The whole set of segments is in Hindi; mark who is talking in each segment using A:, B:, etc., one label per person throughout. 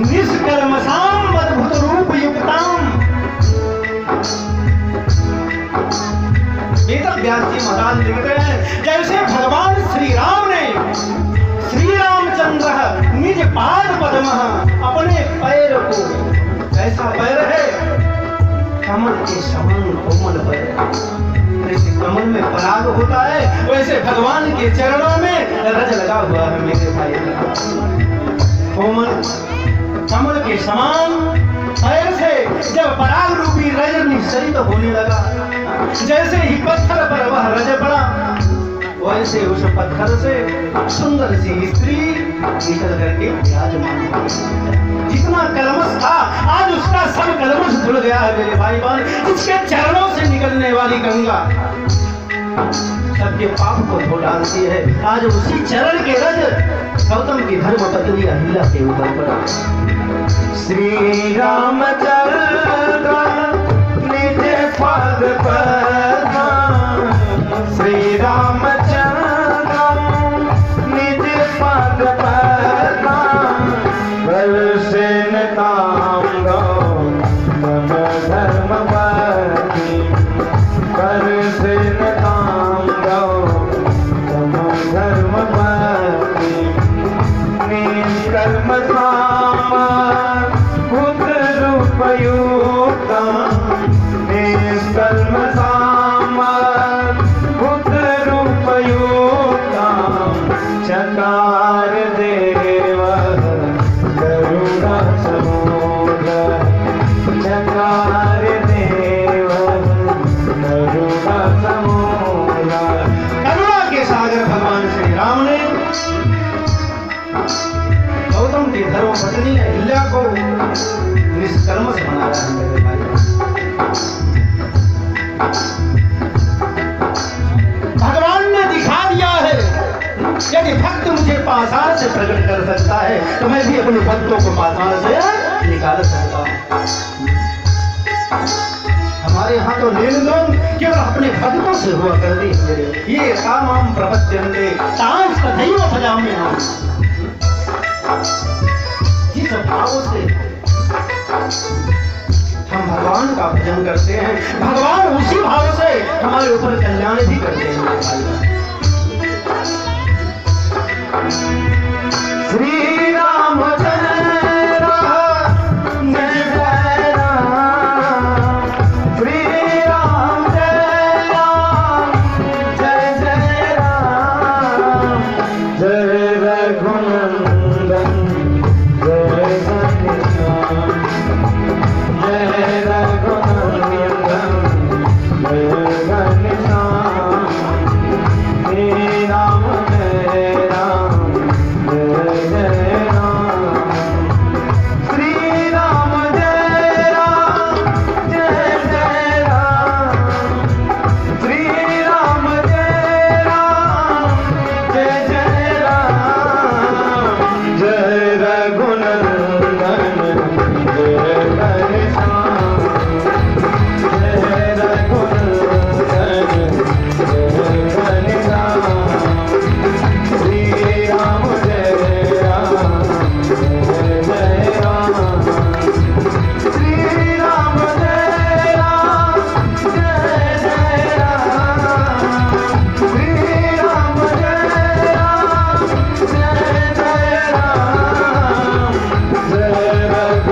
A: निष्कर्मसाम अद्भुत रूप युक्ताम। वेद व्यास जी महाराज लिखते हैं, जैसे भगवान श्री राम ने, श्री रामचंद्र निज पाद पद्म अपने पैर को, कैसा पैर है, कमल के समान कोमल पैर, जैसे कमल में पराग होता है वैसे भगवान के चरणों में रज लगा हुआ है मेरे भाई। कोमल कमल के समान पैर से जब पराग रूपी रज निश्चरित होने लगा, जैसे ही पत्थर पर वह रज पड़ा, वैसे उस पत्थर से सुंदर सी स्त्री निकल करके विराजमान हुई। जितना कलमश था आज उसका सब कलमश धुल गया है मेरे भाई बहन। उसके चरणों से निकलने वाली गंगा सबके पाप को धो डालती है। आज उसी चरण के रज गौतम की धर्म पत्नी अहिल्या के ऊपर पड़ा।
B: श्री रामचंद्र निज पद पद्म, श्री रामचंद्र निज पद पद्म, वर्षेण ताम गौतम धर्मपत्नी, वर्षेण ताम गौतम धर्मपत्नी, निष्कर्मसाम पुत्र रूपयुक्तम, निष्कर्मसाम पुत्र रूपयुक्तम, चकार देव करुणा समुद्र, चकार देव करुणा समुद्र।
A: करुणा के सागर भगवान श्री राम ने गौतम की धर्म पत्नी अहिल्या को निष्कर्म से बनाया है मेरे भाई। भगवान ने दिखा दिया है, यदि भक्त मुझे पाषाण से प्रकट कर सकता है तो मैं भी अपने भक्तों को पाषाण से निकाल सकता हूँ। हमारे यहाँ तो लेन देन केवल अपने भक्तों से हुआ करती है मेरे। ये कामाम प्रपद्यन्ते तां तथैव भजाम्यहम्। जिस भाव से हम भगवान का भजन करते हैं, भगवान उसी भाव से हमारे ऊपर कल्याण भी करते हैं।
B: श्री रामचंद्र जय जय राम, श्री राम जय राम, जय जय राम, जय रघुनंदन जय घनश्याम, जय रघुनंदन जय घनश्याम, श्री राम जय राम, जय जय राम, श्री राम जय राम, जय जय राम, श्री राम जय राम, जय जय राम, जय रघुनंदन जय घनश्याम, जय रघुनंदन जय घनश्याम, श्री राम जय राम, जय जय राम, श्री राम जय राम, जय जय राम, श्री राम जय राम, जय जय राम, जय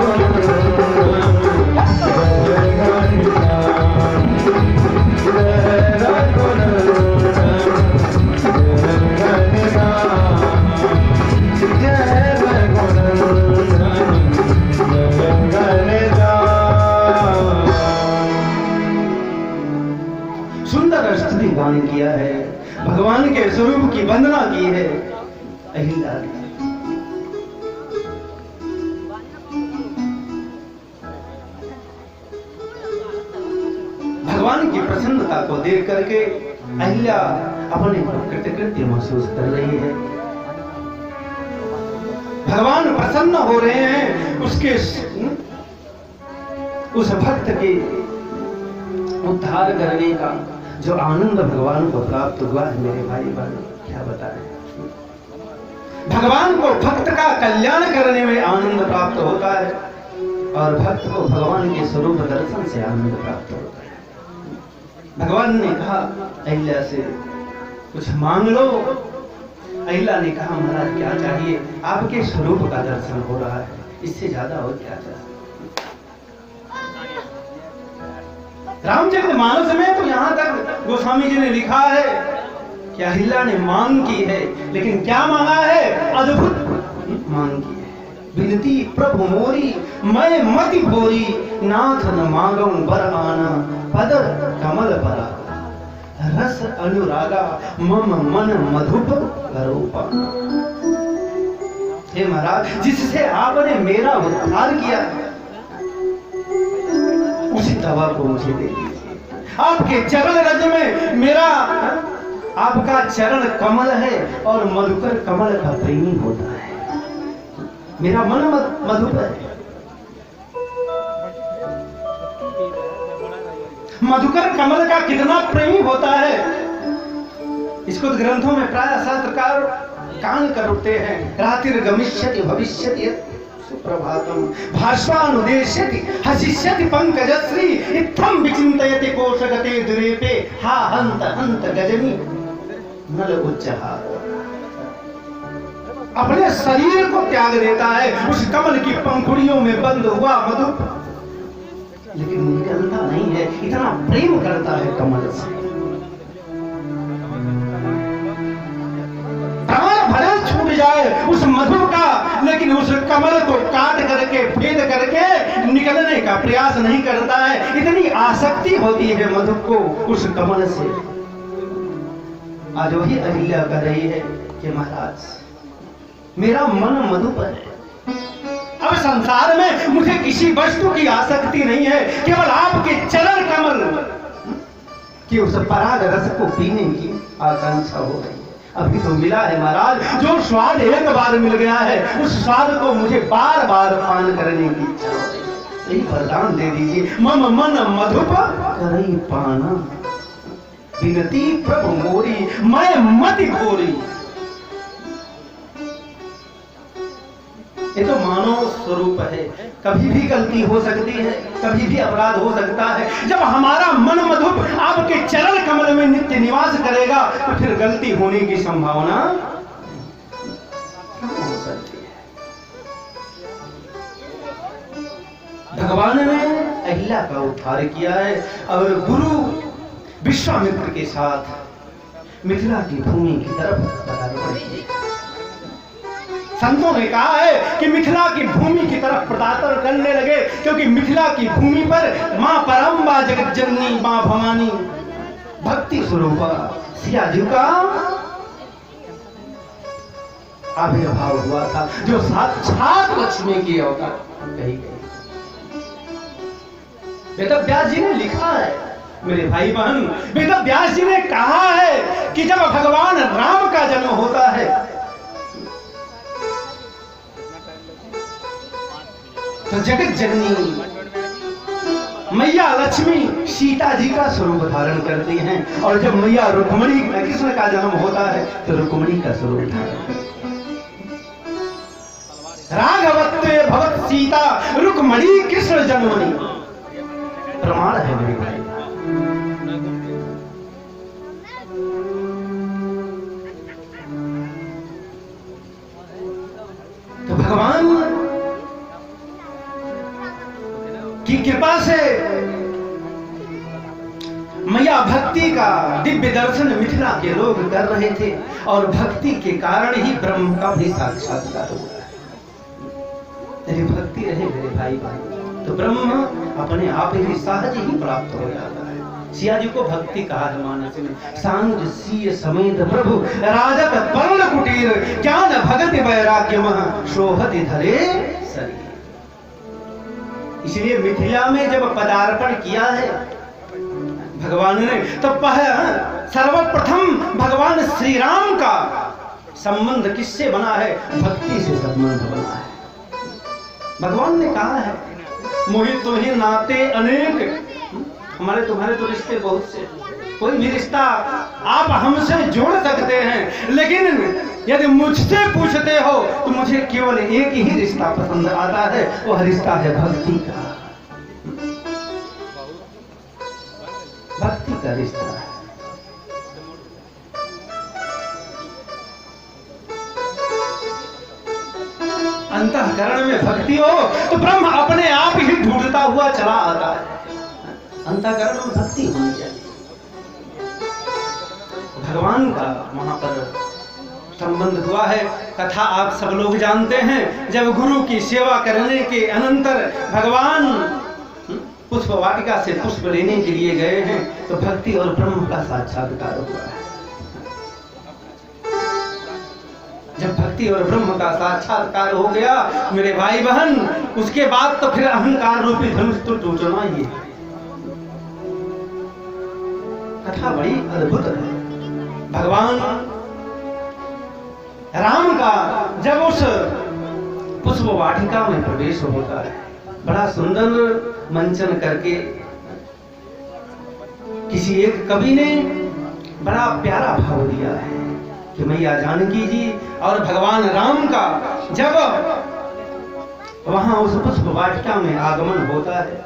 B: रघुनंदन जय घनश्याम, जय रघुनंदन जय घनश्याम, जय रघुनंदन जय घनश्याम।
A: सुंदर स्तुति गान किया है, भगवान के स्वरूप की वंदना की है अहिल्या ने। भगवान की प्रसन्नता को देख करके अहिल्या अपने को कृतकृत्य महसूस कर रही है। भगवान प्रसन्न हो रहे हैं, उसके उस भक्त के उद्धार करने का जो आनंद भगवान को प्राप्त हुआ है मेरे भाई बहन, क्या बताएं। भगवान को भक्त का कल्याण करने में आनंद प्राप्त होता है और भक्त को भगवान के स्वरूप दर्शन से आनंद प्राप्त होता है। भगवान ने कहा अहिल्या से कुछ मांग लो। अहिल्या ने कहा महाराज क्या चाहिए? आपके स्वरूप का दर्शन हो रहा है, इससे ज्यादा और क्या चाहिए? रामचरितमानस में तो यहां तक गोस्वामी जी ने लिखा है कि अहिल्या ने मांग की है, लेकिन क्या मांगा है? अद्भुत मांग की है। विनती प्रभु मोरी मैं मति भोरी, नाथ न मांगम बर आना, पद कमल परा, रस अनुरागा मम मन मधुप करूपा। हे महाराज, जिससे आपने मेरा उद्धार किया उसी दवा को मुझे दे दीजिए। आपके चरण रज में मेरा, आपका चरण कमल है और मधुकर कमल का प्रेमी होता है। मेरा मन मधुकर है। मधुकर कमल का कितना प्रेमी होता है, इसको तो ग्रंथों में प्राय शास्त्रकार कान करते हैं। रातिर गमिष्यति भविष्यति सुप्रभातम भाष्वानुदेश्यति हसिष्यति पंकजश्री, इत्थम विचिन्तयति कोशगते दुरेपे, हा हंत हंत गजनी नल उच्चहार। अपने शरीर को त्याग देता है उस कमल की पंखुड़ियों में बंद हुआ मधु, लेकिन निकलता नहीं है। इतना प्रेम करता है कमल से। प्राण भले छूट जाए उस मधु का, लेकिन उस कमल को काट करके भेद करके निकलने का प्रयास नहीं करता है। इतनी आसक्ति होती है मधु को उस कमल से। आज वही अहिल्या कह रही है कि महाराज मेरा मन मधु पर है। अब संसार में मुझे किसी वस्तु की आसक्ति नहीं है, केवल आपके चरण कमल की उस पराग रस को पीने की आकांक्षा हो रही है। अभी तो मिला है महाराज, जो स्वाद एक बार मिल गया है उस स्वाद को मुझे बार बार पान करने की इच्छा हो रही है। यही वरदान दे दीजिए। मम मन मधुप करई पाना, विनती प्रभु मोरी मैं मति भोरी। ये तो मानव स्वरूप है, कभी भी गलती हो सकती है, कभी भी अपराध हो सकता है। जब हमारा मन मधुप आपके चरण कमल में नित्य निवास करेगा तो फिर गलती होने की संभावना कहाँ हो सकती है? भगवान ने अहिल्या का उद्धार किया है और गुरु विश्वामित्र के साथ मिथिला की भूमि की तरफ पदार्पण किया। संतों ने कहा है कि मिथिला की भूमि की तरफ पदार्पण करने लगे, क्योंकि मिथिला की भूमि पर मां परम्बा जगत जननी मां भवानी भक्ति स्वरूपा सिया जी का आविर्भाव हुआ था, जो साक्षात लक्ष्मी की अवतार कही गई। वेद व्यास जी ने लिखा है, मेरे भाई बहन, वेद व्यास जी ने कहा है कि जब भगवान राम का जन्म होता है तो जगत जननी मैया लक्ष्मी सीता जी का स्वरूप धारण करती हैं, और जब मैया रुक्मणी कृष्ण का जन्म होता है तो रुक्मणी का स्वरूप धारण करती हैं। राघवत्वे भवत सीता रुक्मणी कृष्ण जन्मनी, प्रमाण है मेरे भाई। तो भगवान की कृपा से मैया भक्ति का दिव्य दर्शन मिथिला के लोग कर रहे थे, और भक्ति के कारण ही ब्रह्म का भी साक्षात्कार हुआ है। यदि भक्ति रहे मेरे भाई भाई तो ब्रह्म अपने आप ही सहज ही प्राप्त हो जाता है। सिया जी को भक्ति कहा है मानस में, सांज सीय समेत प्रभु राजत पर्ण कुटीर, ज्ञान भगति वैराग्य मह शोभति धरे शरीर। इसलिए मिथिला में जब पदार्पण किया है भगवान ने, तो सर्वप्रथम भगवान श्री राम का संबंध किससे बना है? भक्ति से संबंध बना है। भगवान ने कहा है मोहि तुम्हें नाते अनेक हमारे तुम्हारे तो रिश्ते बहुत से, कोई भी रिश्ता आप हमसे जोड़ सकते हैं, लेकिन यदि मुझसे पूछते हो तो मुझे केवल एक ही रिश्ता पसंद आता है, वह रिश्ता है भक्ति का। भक्ति का रिश्ता है। अंतःकरण में भक्ति हो तो ब्रह्म अपने आप ही ढूंढता हुआ चला आता है। अंतःकरण में भक्ति होनी चाहिए। भगवान का वहां पर संबंध हुआ है। कथा आप सब लोग जानते हैं। जब गुरु की सेवा करने के अनंतर भगवान पुष्प वाटिका से पुष्प लेने के लिए गए हैं तो भक्ति और ब्रह्म का साक्षात्कार हुआ है। जब भक्ति और ब्रह्म का साक्षात्कार हो गया मेरे भाई बहन, उसके बाद तो फिर अहंकार रूपी धनुष तो टूटना ही है। कथा बड़ी अद्भुत है। भगवान राम का जब उस पुष्प वाटिका में प्रवेश होता है, बड़ा सुंदर मंचन करके किसी एक कवि ने बड़ा प्यारा भाव दिया है कि मैया जानकी जी और भगवान राम का जब वहां उस पुष्प वाटिका में आगमन होता है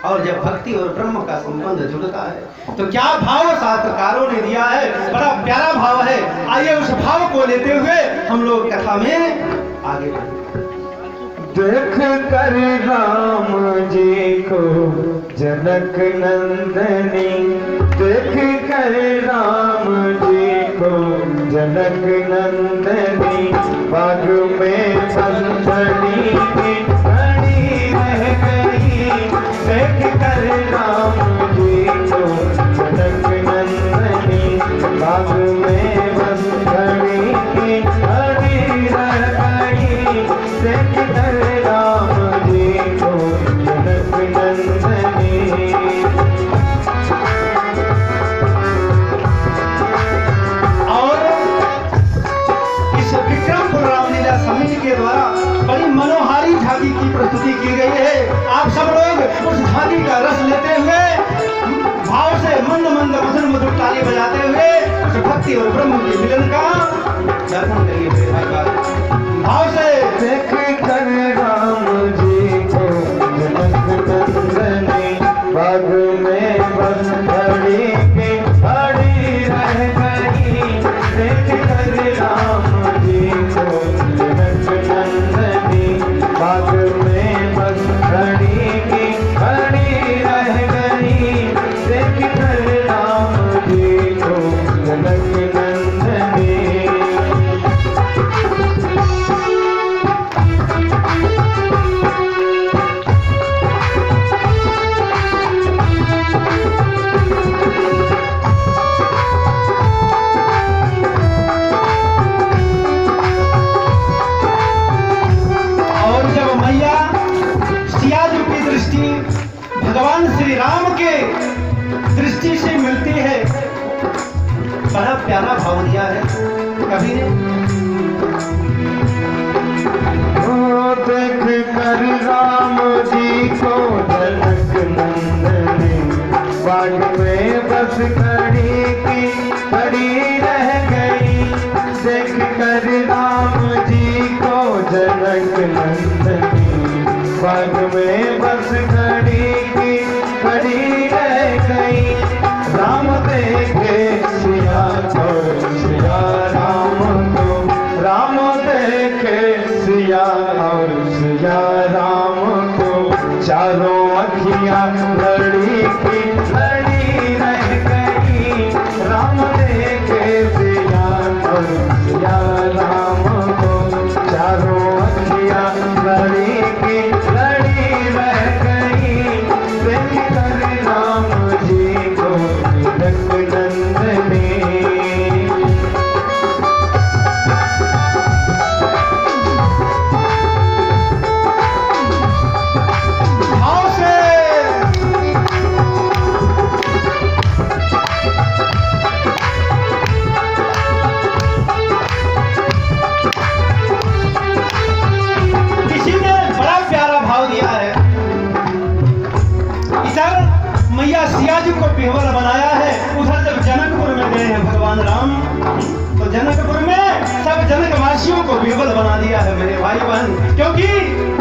A: और जब भक्ति और ब्रह्म का संबंध जुड़ता है तो क्या भाव शास्त्रकारों ने दिया है, बड़ा प्यारा भाव है। आइए उस भाव को लेते हुए हम लोग कथा में आगे बढ़ें।
B: देख कर राम जी को जनक नंदनी, देख कर राम जी को जनक नंदनी, बाग में बंधनी की खड़ी रह गई। देख कर राम जी को जनक नंदनी, बाग में बंधनी की खड़ी रह गई। देख कर राम जी को जनक नंदनी।
A: और इस विक्रमपुर रामलीला समिति के द्वारा बड़ी मनोहारी झांकी की प्रस्तुति की गई है। आप सब लोग उस झांकी का रस लेते हुए भाव से मंद मंद मधुर मधुर ताली बजाते हुए उस भक्ति और ब्रह्म के मिलन का दर्शन करिए मेरे भाई। भाव से
B: देख कर राम जी को जनक नंदनी, बाग में बंधनी की खड़ी रह गई। देख कर राम जी को जनक नंदनी, बाग में बंधनी की खड़ी रह गई। देख कर राम जी को जनक नंदनी।
A: भगवान श्री राम के दृष्टि से मिलती है, बड़ा प्यारा भाव दिया है कवि ने।
B: देख कर राम जी को जनक नंदनी, बाग में बस खड़ी की खड़ी रह गई। देख कर राम जी को जनक नंदनी, बाग में बस खड़ी की खड़ी रह गई। राम देखे सिया और सिया राम को, राम देखे सिया और सिया राम को, चारों अखियां लड़ी की लड़ी रह गई। राम देखे
A: मेरे भाई बहन, क्योंकि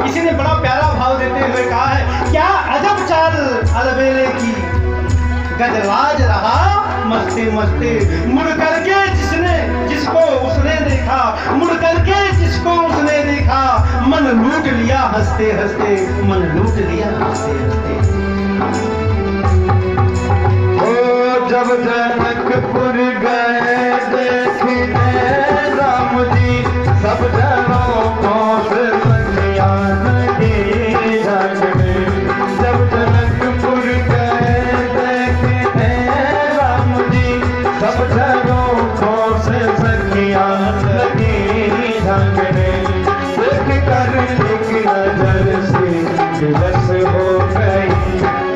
A: इसी ने बड़ा प्यारा भाव देते हुए कहा है, क्या अजब चाल अलबेले की, गजराज रहा मस्ते मस्ते, मुड़ करके जिसको उसने देखा, मुड़ करके जिसको उसने देखा, मन लूट लिया हंसते हंसते, मन लूट लिया हंसते हंसते।
B: ओ जब जनकपुर गए देखने राम जी, सब जनों को से सखिया लगी झगड़े। जब जनकपुर गए देखने राम जी, सब जनों को से सखिया लगी झगड़े। देख कर एक नजर से विवश हो गई,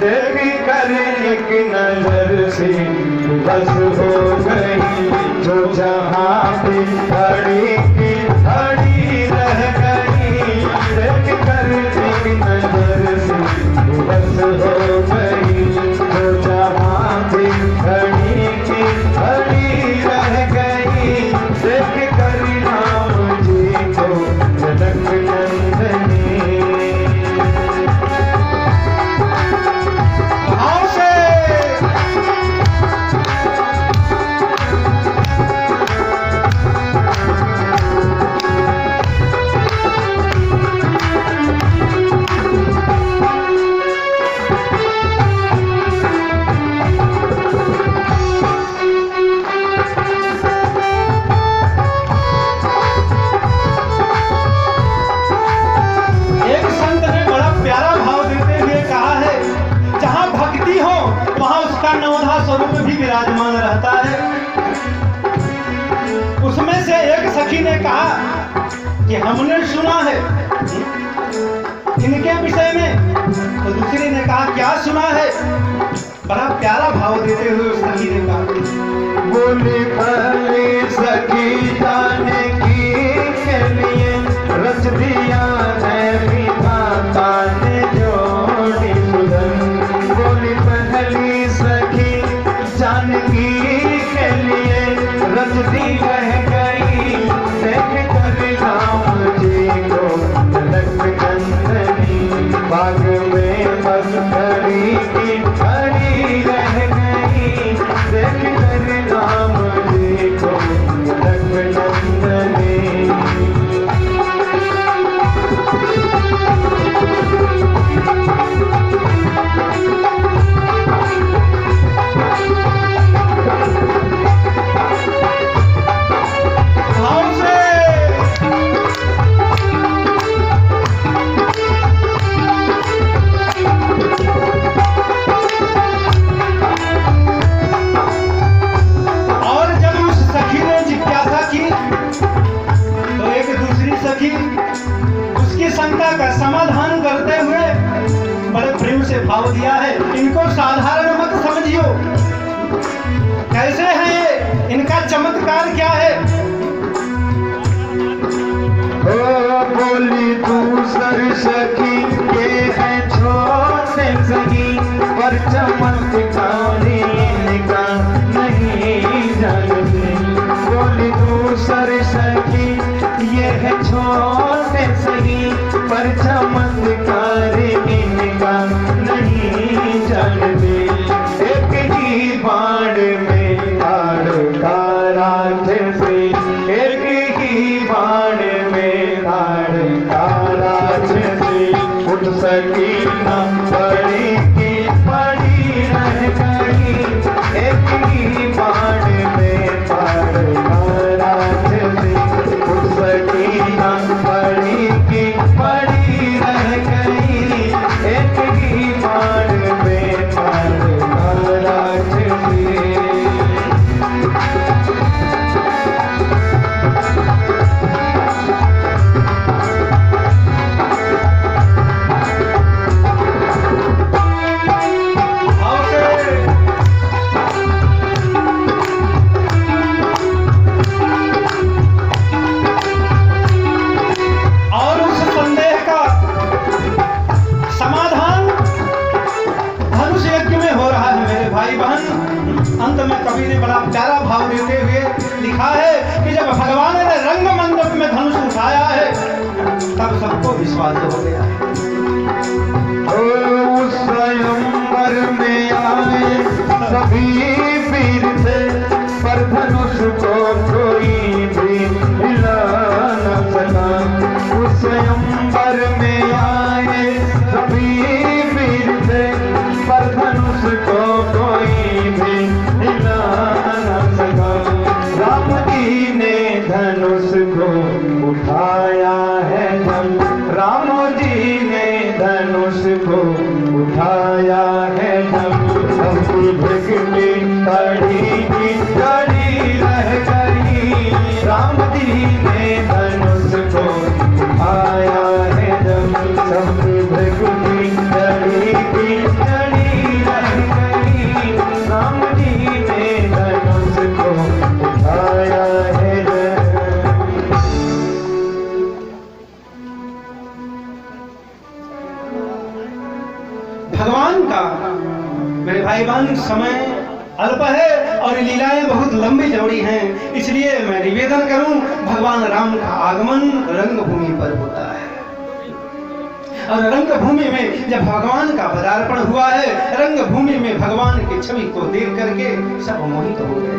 B: देख कर एक नजर से विवश हो गई। जो जहाँ पे खड़ी की खड़ी रह गई, देख कर एक नजर से विवश हो गई। जो जहाँ पे खड़ी की खड़ी रह गई, देख कर राम जी को जनक नंदनी।
A: भाव से एक संत ने बड़ा प्यारा भाव देते हुए कहा है, जहाँ भक्ति हो वहाँ उसका नवधा स्वरूप भी विराजमान रहता है। उसमें से एक सखी ने कहा कि हमने सुना है इनके विषय में, तो दूसरी ने कहा क्या सुना है। बड़ा प्यारा भाव देते हुए उस सखी ने कहा,
B: बोली पहली सखी जाने की के लिए, रच दिया है विधाता ने जोड़ी सुधन। बोली पहली सखी जानकी के लिए, रच दी रह गई, देख कर राम जी को जनक नंदनी। बाग में बस खड़ी की खड़ी रह गई, देख कर राम जी को जनक नंदनी।
A: भाव से और जब उस सखी ने जिज्ञासा की तो एक दूसरी सखी उसकी शंका का समाधान करते हुए बड़े प्रेम से भाव दिया है, इनको साधारण मत समझियो, कैसे है ये, इनका चमत्कार क्या है।
B: ओ बोली दूसर सखी ये है छोटे सखी, पर चमत्कारी इनका नहीं जानते। बोली दूसर सखी ये है छोटे सखी, पर चमत्कारी इनका नहीं जानते। एक ही बाण में ताड़ का राक्षसी, एक ही बाण में ताड़ का राक्षसी। उठ सकी न पड़ी की पड़ी रह गई, एक ही बाण में ताड़ का राक्षसी। उठ सकी न पड़ी की पड़ी रह गई, एक ही बाण में ताड़ का राक्षसी।
A: भाव से और उस संदेह का समाधान धनुष यज्ञ में हो रहा है मेरे भाई बहन। अंत में कवि ने बड़ा प्यारा भाव देते हुए लिखा है कि जब भगवान ने रंग मंडप में धनुष उठाया है तब सबको विश्वास हो गया।
B: उस स्वयंवर में आए सभी वीर थे, पर धनुष को कोई भी हिला न सका। उस स्वयंवर में आए सभी वीर थे, पर धनुष को कोई भी हिला न सका। राम जी ने धनुष को उठाया है जब, राम जी ने धनुष को उठाया है जब, सबकी भक्ति कड़ी की कड़ी रह गई। राम जी ने धनुष को उठाया है जब, सबकी भक्ति कड़ी की कड़ी रह गई। राम जी ने धनुष को उठाया है जब।
A: भगवान का मेरे भाई बहन समय अल्प है और लीलाएं बहुत लंबी चौड़ी हैं, इसलिए मैं निवेदन करूं, भगवान राम का आगमन रंगभूमि पर होता है और रंगभूमि में जब भगवान का पदार्पण हुआ है, रंगभूमि में भगवान की छवि को देख करके सब मोहित हो गए।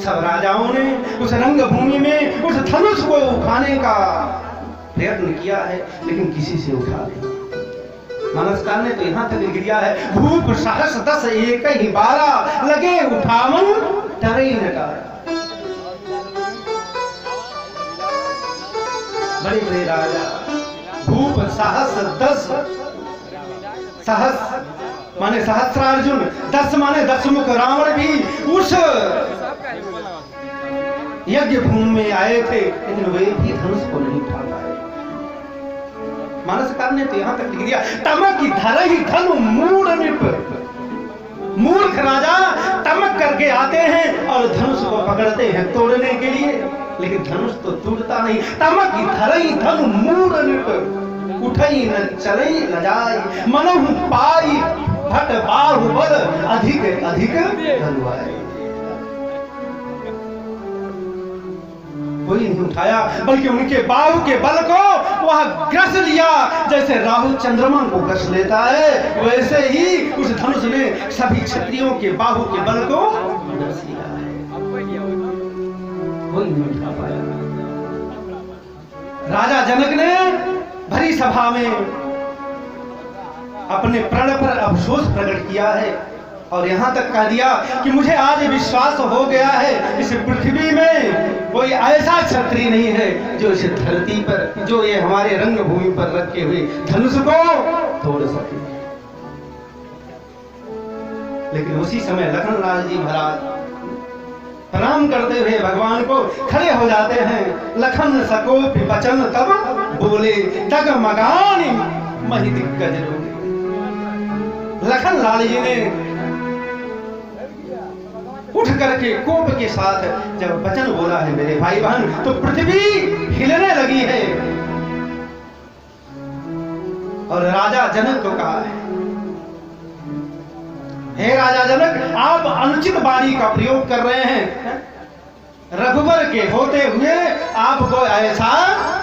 A: सब राजाओं ने उस रंगभूमि में उस धनुष को उठाने का प्रयत्न किया है, लेकिन किसी से उठा नहीं। मानसकार ने तो यहां तक लिख दिया है, भूप सहस दस एक ही 12, लगे उठावन डरे नटारा। बड़े बड़े राजा भूप सहस 10, सहस माने सहस्रार्जुन, 10 माने 10 मुख रावण भी उस यज्ञ भूमि में आए थे, लेकिन वे भी धनुष को नहीं उठा पाए। मानसकार ने तो यहां तक लिख दिया, तमक की धरहि धनु मूढ़ निप। मूर्ख राजा तमक करके आते हैं और धनुष को पकड़ते हैं तोड़ने के लिए, लेकिन धनुष तो टूटता नहीं। तमक की धरहि धनु मूढ़ निप, उठई न चलई न जाई, मनहु पाई भट बाहुबल, अधिक अधिक धनुआई। कोई नहीं उठाया, बल्कि उनके बाहु के बल को वह ग्रस लिया, जैसे राहु चंद्रमा को ग्रस लेता है, वैसे ही उस धनुष ने सभी क्षत्रियों के बाहु के बल को ग्रस लिया है। कोई नहीं उठा पाया। राजा जनक ने भरी सभा में अपने प्रण पर अफसोस प्रकट किया है और यहां तक कह दिया कि मुझे आज विश्वास हो गया है, इस पृथ्वी में कोई ऐसा क्षत्रिय नहीं है जो इस धरती पर, जो ये हमारे रंगभूमि पर रखे हुए धनुष को तोड़ सके। लेकिन उसी समय लखनलाल जी महाराज प्रणाम करते हुए भगवान को खड़े हो जाते हैं। लखन सको बचन तब बोले, डगमगानी महि दिग्गज रोगे। लखनलाल जी ने उठ करके कोप के साथ जब वचन बोला है मेरे भाई बहन, तो पृथ्वी हिलने लगी है। और राजा जनक को कहा है, हे राजा जनक, आप अनुचित वाणी का प्रयोग कर रहे हैं। रघुवर के होते हुए आपको ऐसा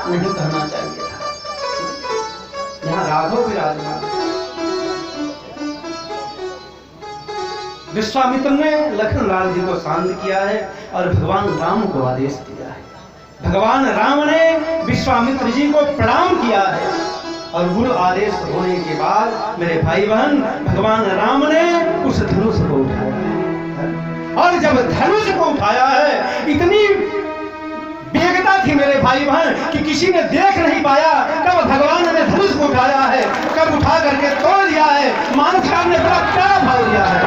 A: नहीं करना चाहिए। यहाँ राघव विराजमान। विश्वामित्र ने लखनलाल जी को शांत किया है और भगवान राम को आदेश दिया है। भगवान राम ने विश्वामित्र जी को प्रणाम किया है और गुरु आदेश होने के बाद मेरे भाई बहन, भगवान राम ने उस धनुष को उठाया है। और जब धनुष को उठाया है, इतनी वेगता थी मेरे भाई बहन कि किसी ने देख नहीं पाया कब भगवान ने धनुष को उठाया है, कब उठा करके तोड़ दिया है। मानसकार ने बड़ा प्यारा भाव दिया है।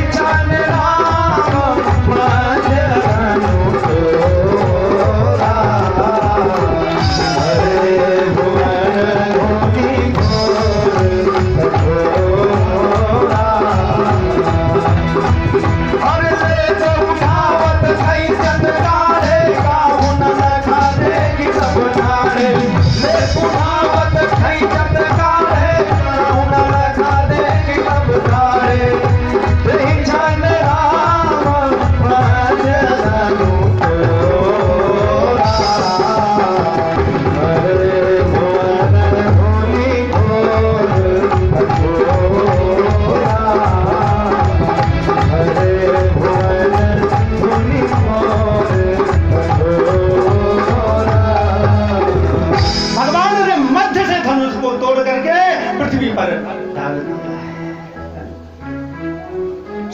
B: Chane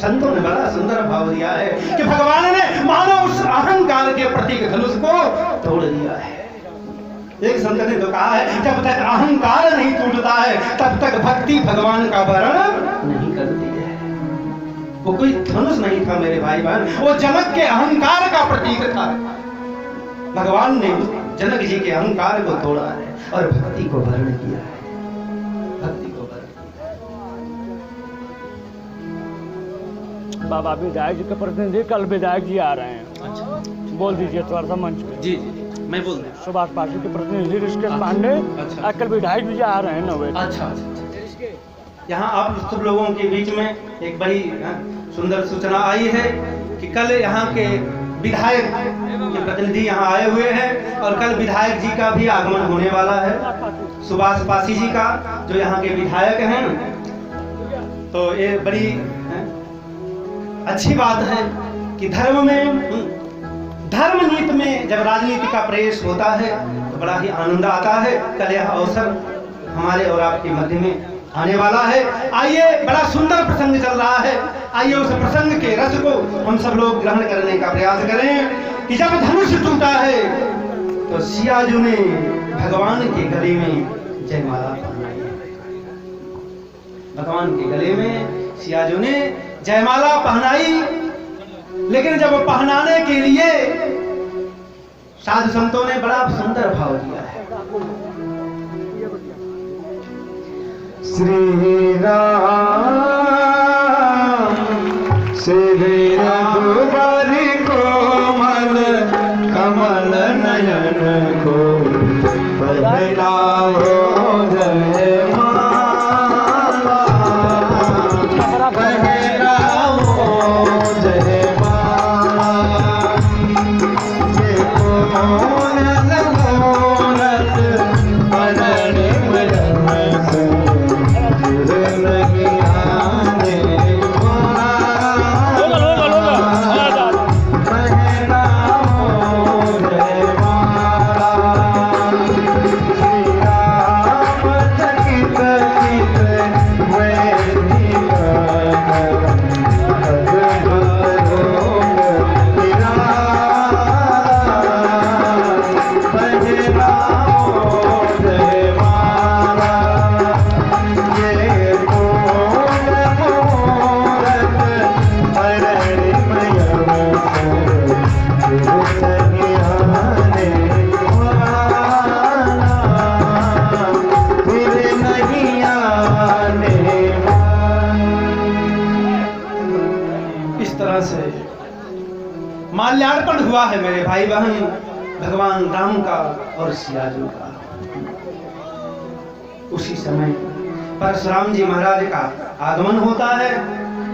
A: संतों ने बड़ा सुंदर भाव दिया है कि भगवान ने मानो उस अहंकार के प्रतीक धनुष को तोड़ दिया है। एक संत ने तो कहा है, जब तक अहंकार नहीं टूटता है तब तक भक्ति भगवान का वर्ण नहीं करती है। वो कोई धनुष नहीं था मेरे भाई बहन, वो जनक के अहंकार का प्रतीक था। भगवान ने जनक जी के अहंकार को तोड़ा है और भक्ति को वर्ण किया है। भक्ति को वर्ण
C: बाबा विधायक जी के प्रतिनिधि कल विधायक जी आ रहे हैं।
A: अच्छा,
C: बोल दीजिए थोड़ा सा मंच पे।
A: जी जी मैं बोल दूं।
C: सुभाष पासी के प्रतिनिधि ऋषिकेश पांडे
A: अच्छा।
C: कल विधायक जी आ रहे हैं 9 बजे।
A: अच्छा अच्छा, यहाँ आप सब लोगों के बीच में एक बड़ी सुंदर सूचना आई है कि कल यहाँ के विधायक के प्रतिनिधि यहाँ आए हुए हैं और कल विधायक जी का भी आगमन होने वाला है, सुभाष पासी जी का, जो यहाँ के विधायक हैं। तो ये बड़ी अच्छी बात है कि धर्म नीति में जब राजनीति का प्रवेश होता है तो बड़ा ही आनंद आता है। कल यह अवसर हमारे और आपके मध्य में आने वाला है। आइए, बड़ा सुंदर प्रसंग चल रहा है, आइए उस प्रसंग के रस को हम सब लोग ग्रहण करने का प्रयास करें कि जब धनुष टूटा है तो सियाजू ने भगवान के गले में जयमाला पहनाई है। भगवान के गले में सियाजू ने जयमाला पहनाई, लेकिन जब पहनाने के लिए साधु संतों ने बड़ा सुंदर भाव दिया है।
B: श्री राम श्री रघुबरी कोमल कमल नयन को पहनाओ जय माला, पहनाओ जय माला, ये कोमल मूरत परण मिलन से
A: माल्यार्पण हुआ है मेरे भाई बहन भगवान राम का और सियाजू का। उसी समय परशुराम जी महाराज का आगमन होता है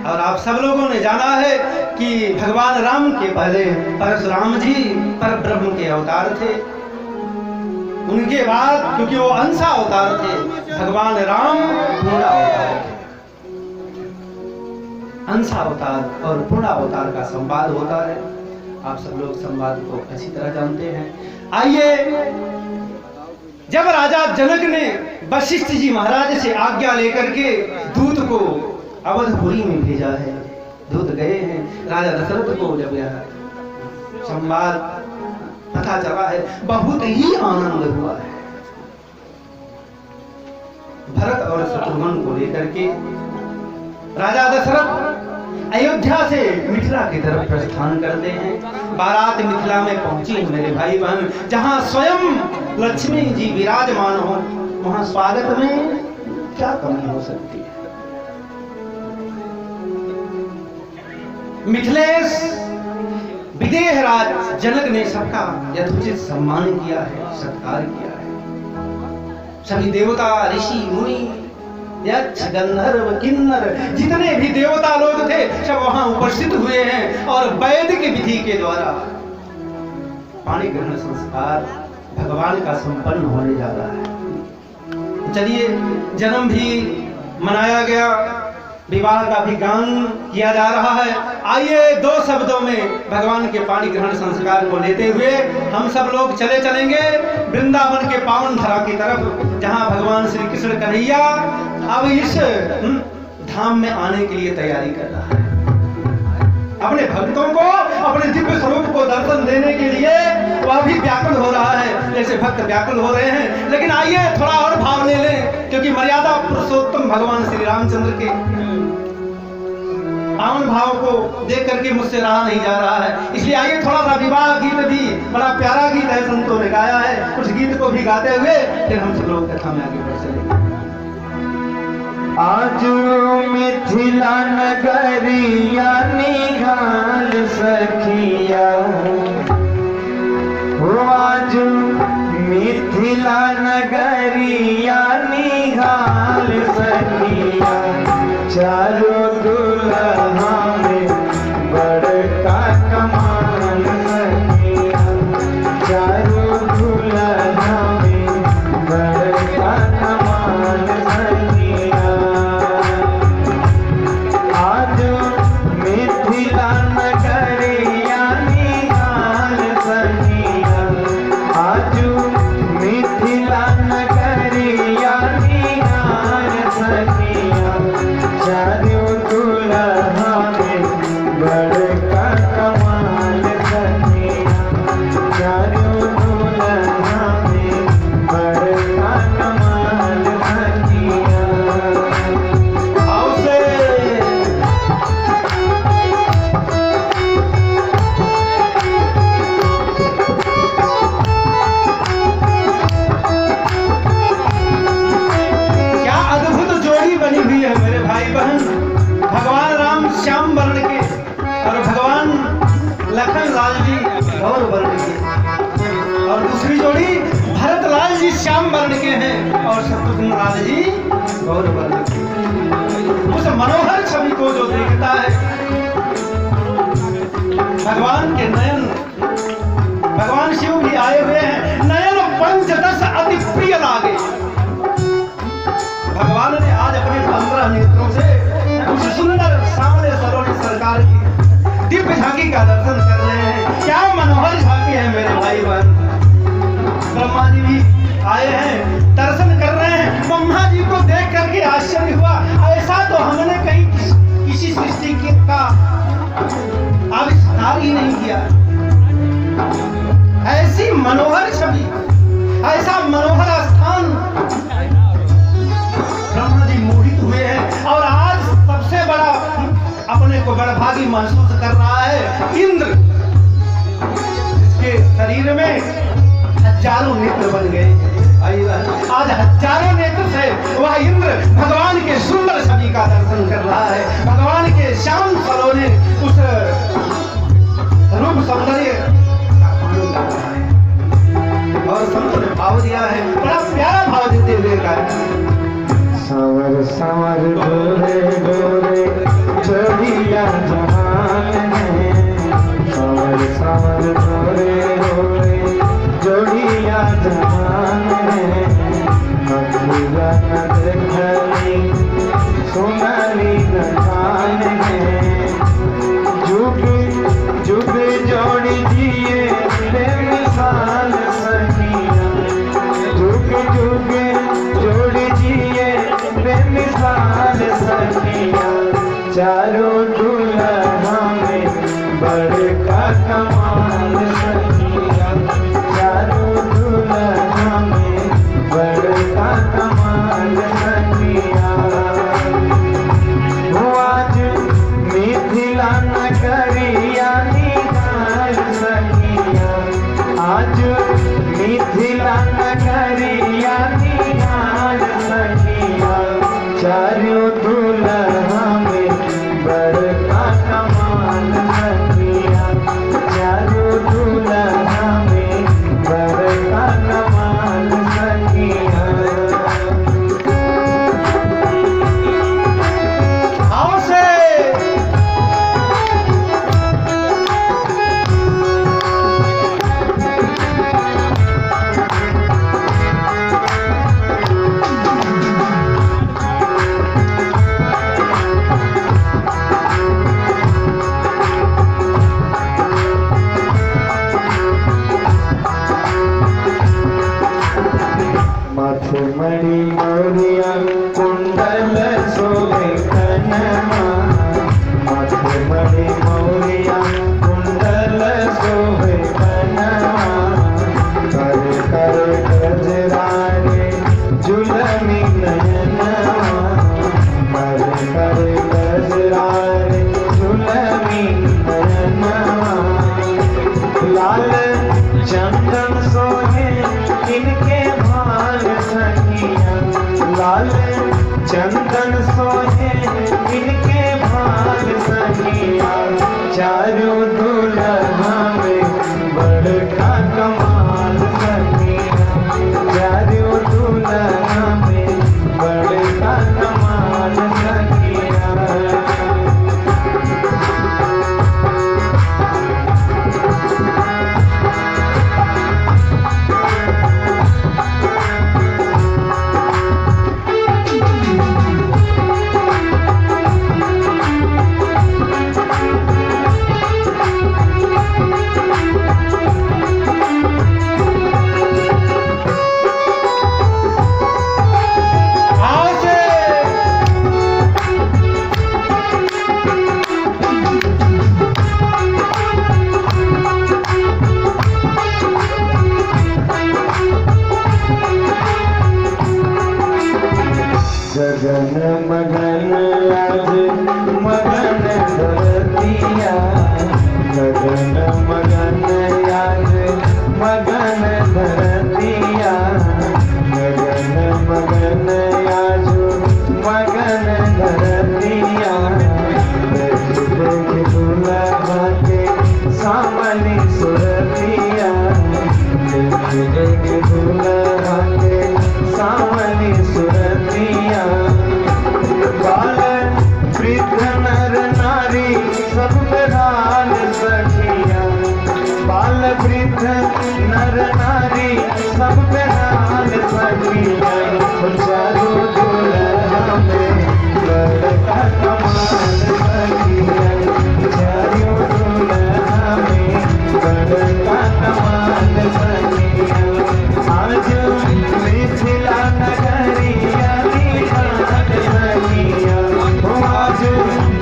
A: और आप सब लोगों ने जाना है कि भगवान राम के पहले परशुराम जी परब्रह्म के अवतार थे। उनके बाद क्योंकि वो अंश अवतार थे, भगवान राम पूर्ण अवतार थे। अंश अवतार और पूर्ण अवतार का संवाद होता है। आप सब लोग संवाद को अच्छी तरह जानते हैं। आइए, जब राजा जनक ने वशिष्ठ जी महाराज से आज्ञा लेकर के दूत को अवधपुरी में भेजा है, दूत गए हैं, राजा दशरथ को जब यह संवाद पता चला है बहुत ही आनंद हुआ है। भरत और शत्रुघ्न को लेकर के राजा दशरथ अयोध्या से मिथिला की तरफ प्रस्थान करते हैं। बारात मिथिला में पहुंची मेरे भाई बहन, जहां स्वयं लक्ष्मी जी विराजमान हो, वहां स्वागत में क्या कमी हो सकती है। मिथिलेश विदेह राज जनक ने सबका यथोचित सम्मान किया है, सत्कार किया है। सभी देवता, ऋषि, मुनि, यक्ष, गंधर्व, किन्नर, जितने भी देवता लोग थे सब वहां उपस्थित हुए हैं और वैदिक विधि के द्वारा पाणी ग्रहण संस्कार भगवान का संपन्न होने जा रहा है। चलिए, जन्म भी मनाया गया, विवाह का भी गान किया जा रहा है। आइए, दो शब्दों में भगवान के पाणी ग्रहण संस्कार को लेते हुए हम सब लोग चलेंगे वृंदावन के पावन धरा की तरफ, जहां भगवान श्री कृष्ण कन्हैया अब इस धाम में आने के लिए तैयारी कर रहा है। अपने भक्तों को अपने दिव्य स्वरूप को दर्शन देने के लिए वह भी व्याकुल हो रहा है, जैसे भक्त व्याकुल हो रहे हैं। लेकिन आइए थोड़ा और भाव ले लें, क्योंकि मर्यादा पुरुषोत्तम भगवान श्री रामचंद्र के पावन भाव को देख करके मुझसे रहा नहीं जा रहा है। इसलिए आइए थोड़ा सा विवाह गीत भी, बड़ा प्यारा गीत है, संतों ने गाया है, उस गीत को भी गाते हुए फिर हम सब लोग कथा में आगे बढ़ चलेंगे।
B: आज मिथिला नगरिया निघाल सखिया हो, आज मिथिला नगरिया निघाल सखिया, चारों दुल्हा में बड़का कमाल सखिया, चारों दुल्हा में बड़का कमाल सखिया। आज मिथिला नगरिया निघाल सखिया, आज मिथिला नगरिया निघाल सखिया, चारों दुल्हा में बड़का कमाल सखिया, चारों दुल्हा में बड़का कमाल सखिया।
A: आओ से क्या अद्भुत जोड़ी बनी हुई है मेरे भाई बहन, भगवान राम श्याम वर्ण के और भगवान लखन लाल जी गौर वर्ण के, और दूसरी जोड़ी भरत लाल जी श्याम वर्ण के हैं और शत्रुघ्न लाल जी गौर वर्ण के। उस मनोहर छवि को जो देखता है, भगवान के नयन, भगवान शिव भी आए हुए हैं, नयन पंचदश अति प्रिय लागे। भगवान ने आज अपने 15 नेत्रों से उस सुंदर सामने सलोनी सरकार की दिव्य झांकी का दर्शन कर रहे हैं। क्या मनोहर झांकी है मेरे भाई बहन। ब्रह्मा जी भी आए हैं, दर्शन कर रहे हैं। ब्रह्मा जी को देख करके आश्चर्य हुआ, ऐसा तो हमने कहीं किसी सृष्टि का आविष्कार ही नहीं किया। ऐसी मनोहर छवि, ऐसा मनोहर स्थान, ब्रह्मा जी मोहित हुए हैं। और आज सबसे बड़ा अपने को बड़भागी महसूस कर रहा है इंद्र, जिसके शरीर में हजारों नेत्र बन गए। आज हजारों नेत्र से वह इंद्र भगवान के सुंदर छवि का दर्शन कर रहा है, भगवान के श्याम सलोने उस रूप सौंदर्य का आनंद ले रहा है। और संत ने भाव दिया है, बड़ा प्यारा भाव देते हुए गाया।
B: संवर संवर गोरे गोरे चढ़िया जहान में, संवर संवर गोरे गोरे चढ़िया जहान में, मथुरा नगरी सोनाली नखान में, जुग जुग जोड़ी दिए बेमिसाल सखिया, जुग जुग जोड़ी दिए बेमिसाल सखिया, चारों दुल्हा में बड़का कमाल सखिया, चारों दुल्हा में बड़का कमाल सखिया। वो आज मिथिला नगरिया निघाल सखिया, आज मिथिला नगरिया निघाल सखिया, चारों दुल्हा में बड़का कमाल सखिया, चारों दुल्हा में बड़का कमाल सखिया, चारों दुल्हा में बड़का कमाल सखिया।
A: आओ से
B: गगन मगन आज मगन धरतिया, गगन मगन आज मगन धरतिया, गगन मगन आज मगन धरतिया। देख देख दुल्हा के सामने सुरतिया, देख देख दुल्हा के सामने सुरतिया। बाल वृद्ध नर नारी सब बेहाल सखिया, बाल वृद्ध नर नारी सब बेहाल सखिया। चारों दुल्हा में बड़का कमाल सखिया, चारों दुल्हा में बड़का कमाल सखिया। आज मिथिला नगरिया निहाल सखिया, आज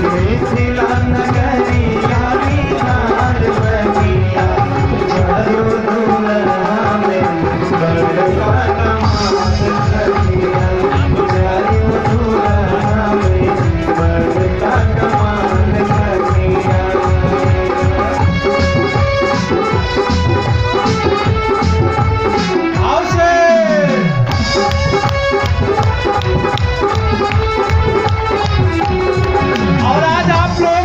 B: मिथिला नगरिया निहाल सखिया। चारों दुल्हा में बड़का कमाल सखिया, चारों दुल्हा में बड़का कमाल सखिया।
A: आओ से और आज आप लोग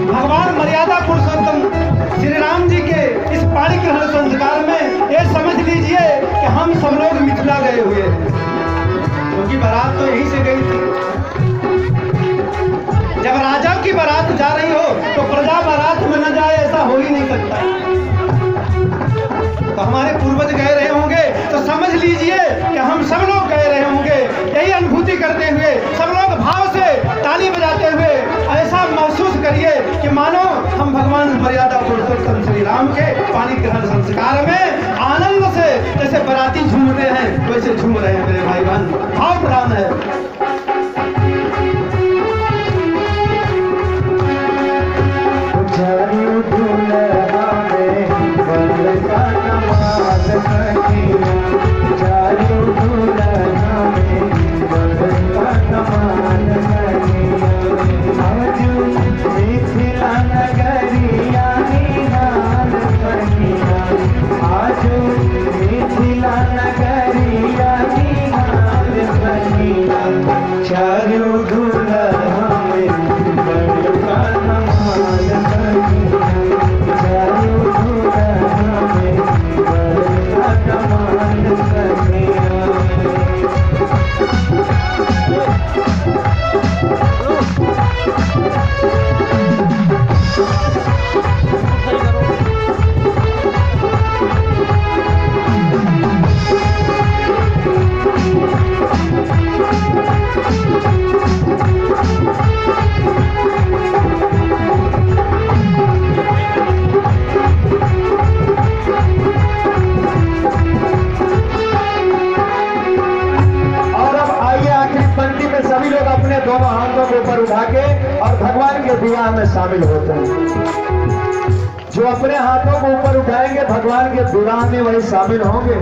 A: भगवान मर्यादा पुरुषोत्तम श्री राम जी के इस पाणी ग्रहण संस्कार में ये समझ लीजिए कि हम सब लोग मिथिला गए हुए हैं, क्योंकि बारात तो यहीं से गई थी। जब राजा की बारात जा रही हो तो प्रजा बारात में न जाए, ऐसा हो ही नहीं सकता। तो हमारे पूर्वज गए रहे होंगे तो समझ लीजिए कि हम सब लोग गए रहे होंगे। यही अनुभूति करते हुए सब लोग भाव से ताली बजाते हुए ऐसा महसूस करिए कि मानो हम भगवान मर्यादा पुरुषोत्तम श्री राम के पाणी ग्रहण संस्कार में आनंद से जैसे बाराती झूमते हैं वैसे झूम रहे हैं मेरे भाई बहन। भाव प्रधान है।
B: चारों दुल्हा में बड़का कमाल सखिया, चारों दुल्हा में बड़का कमाल सखिया। आज मिथिला नगरिया निहाल सखिया, आज मिथिला नगरिया निहाल सखिया। चारों दुल्हा में बड़का कमाल सखिया, चारों दुल्हा में बड़का कमाल सखिया। दोनों हाथों को ऊपर उठा के और भगवान के विवाह में शामिल होते हैं। जो अपने हाथों को ऊपर उठाएंगे भगवान के विवाह में वही शामिल होंगे।